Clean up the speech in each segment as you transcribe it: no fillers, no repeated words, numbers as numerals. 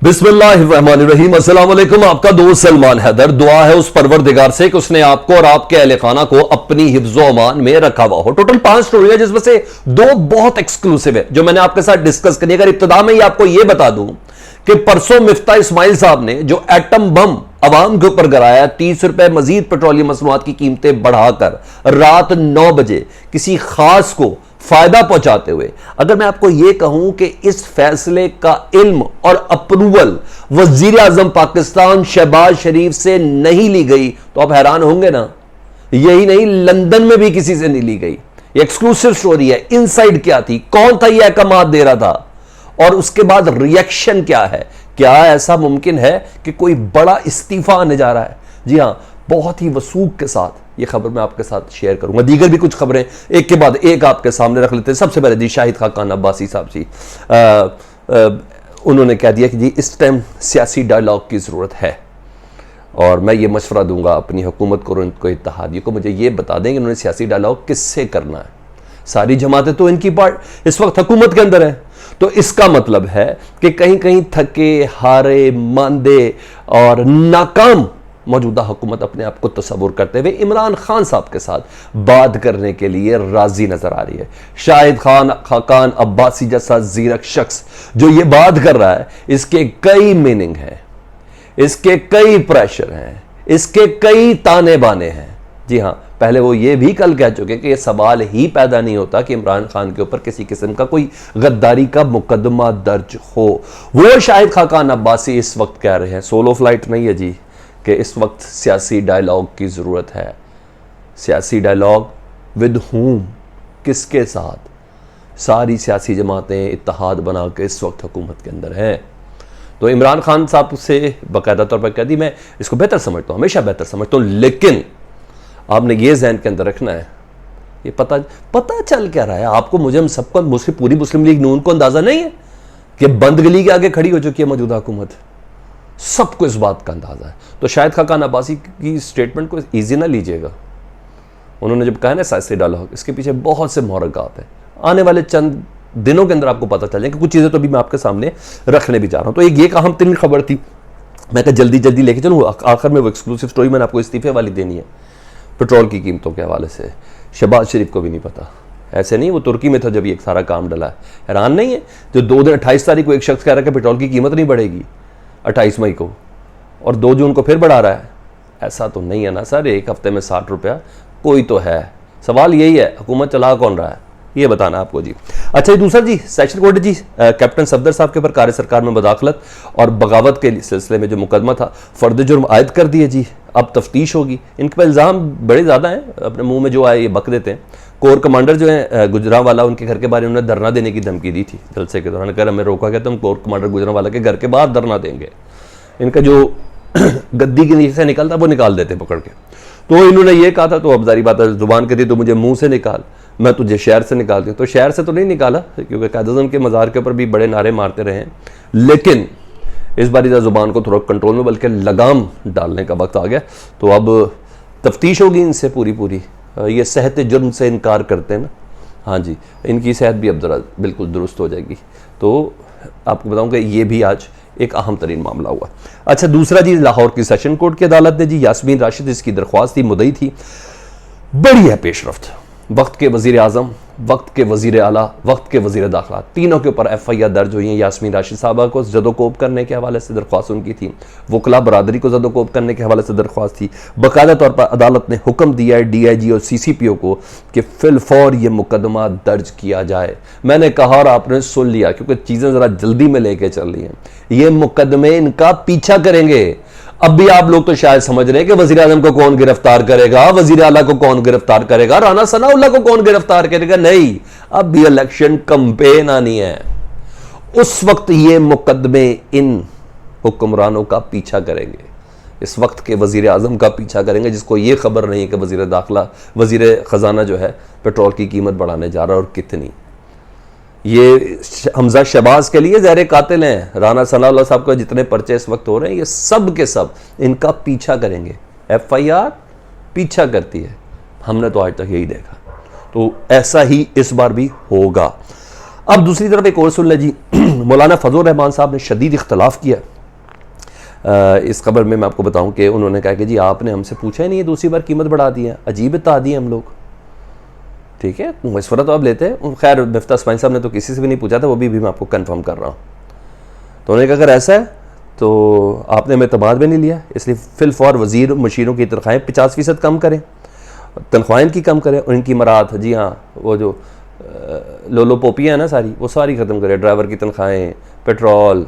बिस्मिल्लाहिर्रहमानिर्रहीम। अस्सलाम वालेकुम। आपका दोस्त सलमान हैदर। दुआ है उस परवरदिगार से कि उसने आपको और आपके अहले खाना को अपनी हिफ्ज़ो अमान में रखा हुआ हो। टोटल 5 स्टोरी है जिसमें से 2 बहुत एक्सक्लूसिव है जो मैंने आपके साथ डिस्कस करनी है। अगर इब्तिदा में ही आपको यह बता दूं कि परसों मिफ्ता इस्माइल साहब ने जो एटम बम अवाम के ऊपर गिराया, 30 रुपए मजीद पेट्रोलियम मसनूआत की कीमतें बढ़ाकर रात 9 बजे किसी खास को फायदा पहुंचाते हुए, अगर मैं आपको यह कहूं कि इस फैसले का इल्म और अप्रूवल वजीर आजम पाकिस्तान शहबाज शरीफ से नहीं ली गई तो आप हैरान होंगे ना। यही नहीं, लंदन में भी किसी से नहीं ली गई। ये एक्सक्लूसिव स्टोरी है। इनसाइड क्या थी, कौन था यह अहकामात दे रहा था, और उसके बाद रिएक्शन क्या है। क्या ऐसा मुमकिन है कि कोई बड़ा इस्तीफा आने जा रहा है? जी हां, बहुत ही वसूख के साथ ये खबर मैं आपके साथ शेयर करूंगा। दीगर भी कुछ खबरें एक के बाद एक आपके सामने रख लेते हैं। सबसे पहले जी शाहिद खाकान अब्बासी साहब जी, उन्होंने कह दिया कि जी इस टाइम सियासी डायलॉग की ज़रूरत है और मैं ये मशवरा दूंगा अपनी हुकूमत को और उनको इत्तेहादियों को, मुझे ये बता दें कि उन्होंने सियासी डायलॉग किससे करना है। सारी जमातें तो इनकी पार्ट इस वक्त हुकूमत के अंदर है, तो इसका मतलब है कि कहीं कहीं थके हारे मांदे और नाकाम मौजूदा हुकूमत अपने आप को तस्वुर करते हुए इमरान खान साहब के साथ बात करने के लिए राजी नजर आ रही है। शाहिद खाकान अब्बासी जैसा जीरक शख्स जो ये बात कर रहा है, इसके कई मीनिंग हैं, इसके कई प्रेशर हैं, इसके कई ताने बाने हैं। जी हां, पहले वो ये भी कल कह चुके कि ये सवाल ही पैदा नहीं होता कि इमरान खान के ऊपर किसी किस्म का कोई गद्दारी का मुकदमा दर्ज हो। वो शाहिद खाकान अब्बासी इस वक्त कह रहे हैं, सोलो फ्लाइट नहीं है जी, कि इस वक्त सियासी डायलॉग की ज़रूरत है। सियासी डायलॉग विद हुम, किसके साथ? सारी सियासी जमातें इत्तेहाद बना के इस वक्त हुकूमत के अंदर हैं। तो इमरान खान साहब से बाकायदा तौर पर कह दी, मैं इसको बेहतर समझता हूँ, हमेशा बेहतर समझता हूँ, लेकिन आपने ये जहन के अंदर रखना है, ये पता चल क्या रहा है आपको, मुझे, हम सबको, मुझसे पूरी मुस्लिम लीग नून को अंदाज़ा नहीं है कि बंद गली के आगे खड़ी हो चुकी है मौजूदा हुकूमत। सबको इस बात का अंदाजा है। तो शायद खाकान अब्बासी की स्टेटमेंट को इजी ना लीजिएगा। उन्होंने जब कहा ना सियासी डायलॉग, इसके पीछे बहुत से मुहर्रिकात है। आने वाले चंद दिनों के अंदर आपको पता चल जाएगा। कुछ चीज़ें तो अभी मैं आपके सामने रखने भी जा रहा हूँ। तो एक अहम तरीन खबर थी, मैं कहा जल्दी जल्दी लेके चलूँ। आखिर में वो एक्सक्लूसिव स्टोरी मैंने आपको इस्तीफे वाली देनी है, पेट्रोल की कीमतों के हवाले से। शहबाज शरीफ को भी नहीं पता, ऐसे नहीं, वो तुर्की में था जब ये सारा काम डला है। हैरान नहीं है जो 2 दिन 28 तारीख को एक शख्स कह रहा है कि पेट्रोल की कीमत नहीं बढ़ेगी 28 मई को, और 2 जून को फिर बढ़ा रहा है। ऐसा तो नहीं है ना सर, एक हफ्ते में 60 रुपया कोई तो है। सवाल यही है, हुकूमत चला कौन रहा है, ये बताना आपको जी। अच्छा, दूसरा जी, सेशन कोर्ट जी कैप्टन सफदर साहब के ऊपर कार्य सरकार में मदाखलत और बगावत के सिलसिले में जो मुकदमा था, फर्द जुर्म आयद कर दिए जी। अब तफ्तीश होगी। इनके पर इल्ज़ाम बड़े ज़्यादा हैं, अपने मुंह में जो आए ये बक देते हैं। कोर कमांडर जो है गुजरांवाला, उनके घर के बारे में उन्होंने धरना देने की धमकी दी थी जलसे के दौरान। हमें रोका गया तो हम कोर कमांडर गुजरांवाला के घर के बाहर धरना देंगे। इनका जो गद्दी के नीचे से निकलता वो निकाल देते पकड़ के। तो इन्होंने ये कहा था, तो अब जारी बात है, जुबान कहती तो मुझे मुंह से निकाल, मैं तुझे शहर से निकाल दूँ। तो शहर से तो नहीं निकाला, क्योंकि कायद-ए-आज़म के मज़ार के ऊपर भी बड़े नारे मारते रहे हैं, लेकिन इस बार जुबान को थोड़ा कंट्रोल में, बल्कि लगाम डालने का वक्त आ गया। तो अब तफ्तीश होगी इनसे पूरी। ये सेहत जुर्म से इनकार करते हैं ना, हाँ जी, इनकी सेहत भी अब ज़रा बिल्कुल दुरुस्त हो जाएगी। तो आपको बताऊँ कि ये भी आज एक अहम तरीन मामला हुआ। अच्छा, दूसरा जी, लाहौर की सेशन कोर्ट की अदालत ने जी यास्मीन राशिद, इसकी दरख्वास्त थी, मुद्दई थी, बड़ी है पेशरफ्त। वक्त के वजीर आजम, वक्त के वजीर आला, वक्त के वजीर दाखिला, तीनों के ऊपर FIR दर्ज हुई है। यास्मीन राशिद साहबा को जदोकोब करने के हवाले से दरख्वास्त उनकी थी, वकला बरादरी को जदोकोब करने के हवाले से दरख्वास्त थी। बाकायदा तौर पर अदालत ने हुक्म दिया है DIG और CCPO को कि फिलफौर ये मुकदमा दर्ज किया जाए। मैंने कहा और आपने सुन लिया, क्योंकि चीज़ें ज़रा जल्दी में लेके चल रही हैं। ये मुकदमे इनका पीछा करेंगे। अब भी आप लोग तो शायद समझ रहे हैं कि वजीर आजम को कौन गिरफ्तार करेगा, वजीर आला को कौन गिरफ्तार करेगा, राना सनाउल्लाह को कौन गिरफ्तार करेगा। नहीं, अब भी इलेक्शन कैंपेन आनी है, उस वक्त ये मुकदमे इन हुक्मरानों का पीछा करेंगे। इस वक्त के वजीर आजम का पीछा करेंगे, जिसको ये खबर नहीं है कि वजीर दाखिला, वजीर खजाना जो है पेट्रोल की कीमत बढ़ाने जा रहा है और कितनी। ये हमजा शहबाज के लिए ज़हर कातिल हैं। राना सनाउल्लाह साहब का जितने पर्चे इस वक्त हो रहे हैं, ये सब के सब इनका पीछा करेंगे। FIR पीछा करती है, हमने तो आज तक यही देखा, तो ऐसा ही इस बार भी होगा। अब दूसरी तरफ एक और सुन ले जी, मौलाना फजल रहमान साहब ने शदीद इख्तलाफ किया इस खबर में। मैं आपको बताऊं कि उन्होंने कहा कि जी आपने हमसे पूछा ही नहीं है, दूसरी बार कीमत बढ़ा दी है, अजीब बता दी हम लोग। ठीक है, मशवरा तो आप लेते हैं। खैर मिफ्ता इस्माइल साहब ने तो किसी से भी नहीं पूछा था, वो भी मैं आपको कन्फर्म कर रहा हूँ। तो उन्होंने कहा अगर ऐसा है तो आपने हमें तबाद में नहीं लिया, इसलिए फिलफौर वज़ीर मशीरों की तनख्वाहें 50% कम करें, तनख्वाहें इनकी कम करें, और इनकी मरात, जी हाँ वो जो लोलो पोपियाँ हैं ना सारी, वो सारी ख़त्म करें। ड्राइवर की तनख्वाहें, पेट्रोल,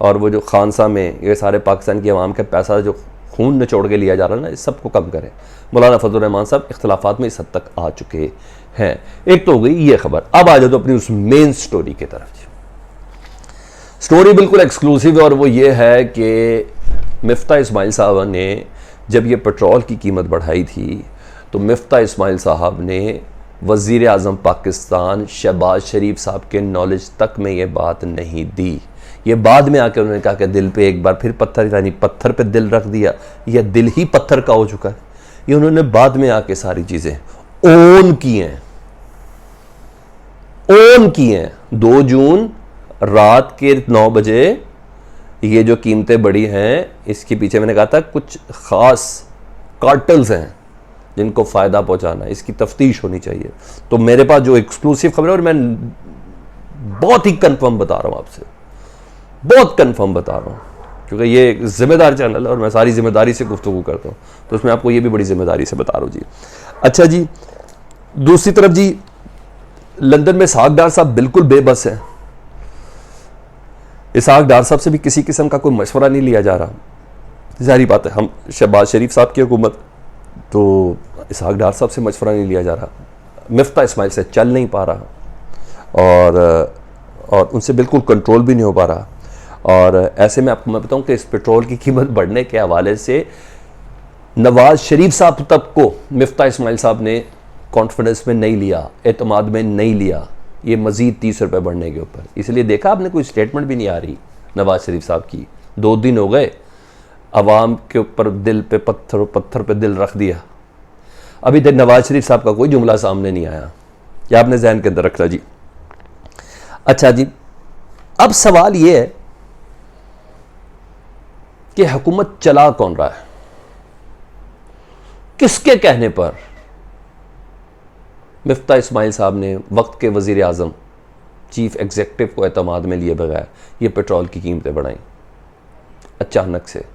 और वो जो खानसा में ये सारे पाकिस्तान की आवाम का पैसा जो खून निचोड़ के लिया जा रहा है ना, इस सब को कम करें। मौलाना फजल रहमान साहब इख्तलाफात में इस हद तक आ चुके हैं। एक तो हो गई ये खबर। अब आ जाओ तो अपनी उस मेन स्टोरी की तरफ। स्टोरी बिल्कुल एक्सक्लूसिव है, और वो ये है कि मिफ्ता इस्माइल साहब ने जब ये पेट्रोल की कीमत बढ़ाई थी तो मिफ्ता इस्माइल साहब ने वज़ीर आज़म पाकिस्तान शहबाज शरीफ साहब के नॉलेज तक में ये बात नहीं दी। ये बाद में आकर उन्होंने कहा कि दिल पे एक बार फिर पत्थर, यानी पत्थर पे दिल रख दिया, या दिल ही पत्थर का हो चुका है। ये उन्होंने बाद में आके सारी चीज़ें ओन की हैं, ओन की हैं। 2 जून रात के 9 बजे ये जो कीमतें बढ़ी हैं, इसके पीछे मैंने कहा था कुछ ख़ास कार्टल्स हैं जिनको फ़ायदा पहुंचाना है, इसकी तफ्तीश होनी चाहिए। तो मेरे पास जो एक्सक्लूसिव खबर है, और मैं बहुत ही कंफर्म बता रहा हूं आपसे, बहुत कंफर्म बता रहा हूं, क्योंकि ये एक जिम्मेदार चैनल है और मैं सारी जिम्मेदारी से गुफ्तगू करता हूं, तो उसमें आपको ये भी बड़ी जिम्मेदारी से बता रहा हूं जी। अच्छा जी, दूसरी तरफ जी, लंदन में इसहाक डार साहब बिल्कुल बेबस हैं। इसहाक डार साहब से भी किसी किस्म का कोई मशवरा नहीं लिया जा रहा। जाहिर बात है, हम शहबाज शरीफ साहब की हुकूमत, तो इसहाक डार साहब से मशवरा नहीं लिया जा रहा। मिफ्ता इस्माइल से चल नहीं पा रहा, और उनसे बिल्कुल कंट्रोल भी नहीं हो पा रहा। और ऐसे में आपको मैं बताऊं कि इस पेट्रोल की कीमत बढ़ने के हवाले से नवाज शरीफ साहब तक को मिफ्ता इस्माइल साहब ने कॉन्फिडेंस में नहीं लिया, एतमाद में नहीं लिया, ये मज़ीद 30 रुपये बढ़ने के ऊपर। इसलिए देखा आपने, कोई स्टेटमेंट भी नहीं आ रही नवाज शरीफ साहब की। 2 दिन हो गए, अवाम के ऊपर दिल पे पत्थर, पत्थर पे दिल रख दिया। अभी तक नवाज शरीफ साहब का कोई जुमला सामने नहीं आया। या आपने जहन के अंदर रखना जी। अच्छा जी, अब सवाल ये है कि हुकूमत चला कौन रहा है, किसके कहने पर मिफ्ता इस्माइल साहब ने वक्त के वज़ीर आज़म चीफ एग्जीक्यूटिव को एतमाद में लिए बगैर ये पेट्रोल की कीमतें बढ़ाई अचानक से।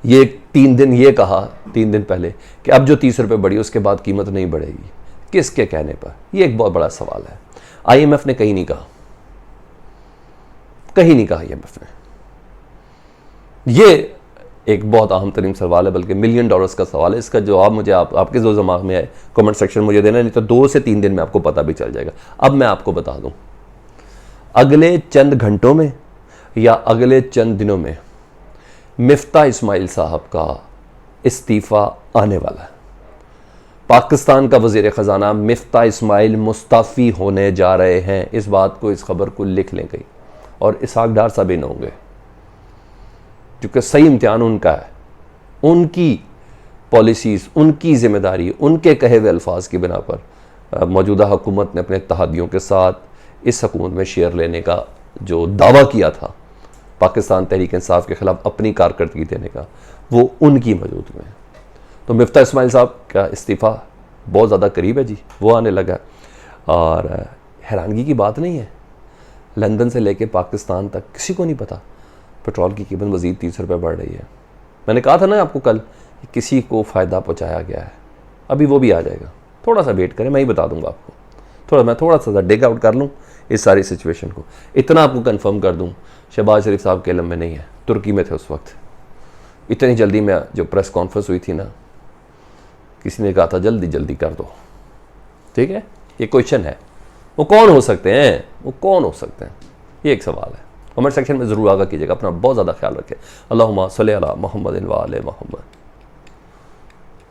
ये 3 दिन ये कहा 3 दिन पहले कि अब जो 30 रुपये बढ़ी उसके बाद कीमत नहीं बढ़ेगी, किसके कहने पर? ये एक बहुत बड़ा सवाल है। IMF ने कहीं नहीं कहा, कहीं नहीं कहा IMF ने। ये एक बहुत अहम तरीन सवाल है, बल्कि $1 मिलियन का सवाल है। इसका जवाब मुझे आपके जो दिमाग में आए कमेंट सेक्शन मुझे देना, नहीं तो 2 से 3 दिन में आपको पता भी चल जाएगा। अब मैं आपको बता दूं, अगले चंद घंटों में या अगले चंद दिनों में मिफ्ता इस्माइल साहब का इस्तीफ़ा आने वाला है। पाकिस्तान का वज़ीर ख़जाना मिफ्ता इस्माइल मुस्ताफ़ी होने जा रहे हैं। इस बात को, इस खबर को लिख लें कहीं, और इसहाक डार साहब इन होंगे, क्योंकि सही इम्तिहान उनका है। उनकी पॉलिसीज़, उनकी ज़िम्मेदारी, उनके कहे हुए अल्फाज की बिना पर मौजूदा हुकूमत ने अपने तहादियों के साथ इस हुकूमत में शेयर लेने का जो दावा किया था, पाकिस्तान तहरीक इंसाफ के ख़िलाफ़ अपनी कारकर्दगी देने का, वो उनकी मौजूद में। तो मिफ्ता इस्माइल साहब का इस्तीफ़ा बहुत ज़्यादा करीब है जी, वो आने लगा। और हैरानगी की बात नहीं है, लंदन से लेके पाकिस्तान तक किसी को नहीं पता पेट्रोल की कीमत मज़ीद 30 रुपये बढ़ रही है। मैंने कहा था ना आपको कल कि किसी को फ़ायदा पहुँचाया गया है, अभी वो भी आ जाएगा। थोड़ा सा वेट करें, मैं ही बता दूंगा आपको। मैं थोड़ा सा डिग आउट कर लूँ इस सारी सिचुएशन को। इतना आपको कंफर्म कर दूँ, शहबाज शरीफ साहब के इल्म में नहीं है, तुर्की में थे उस वक्त। इतनी जल्दी में जो प्रेस कॉन्फ्रेंस हुई थी ना, किसी ने कहा था जल्दी जल्दी कर दो। ठीक है, ये क्वेश्चन है, वो कौन हो सकते हैं, वो कौन हो सकते हैं, ये एक सवाल है। कमेंट सेक्शन में ज़रूर आगा कीजिएगा। अपना बहुत ज़्यादा ख्याल रखें। अल्लाहुम्मा सल्ली अला मुहम्मद व आले मुहम्मद।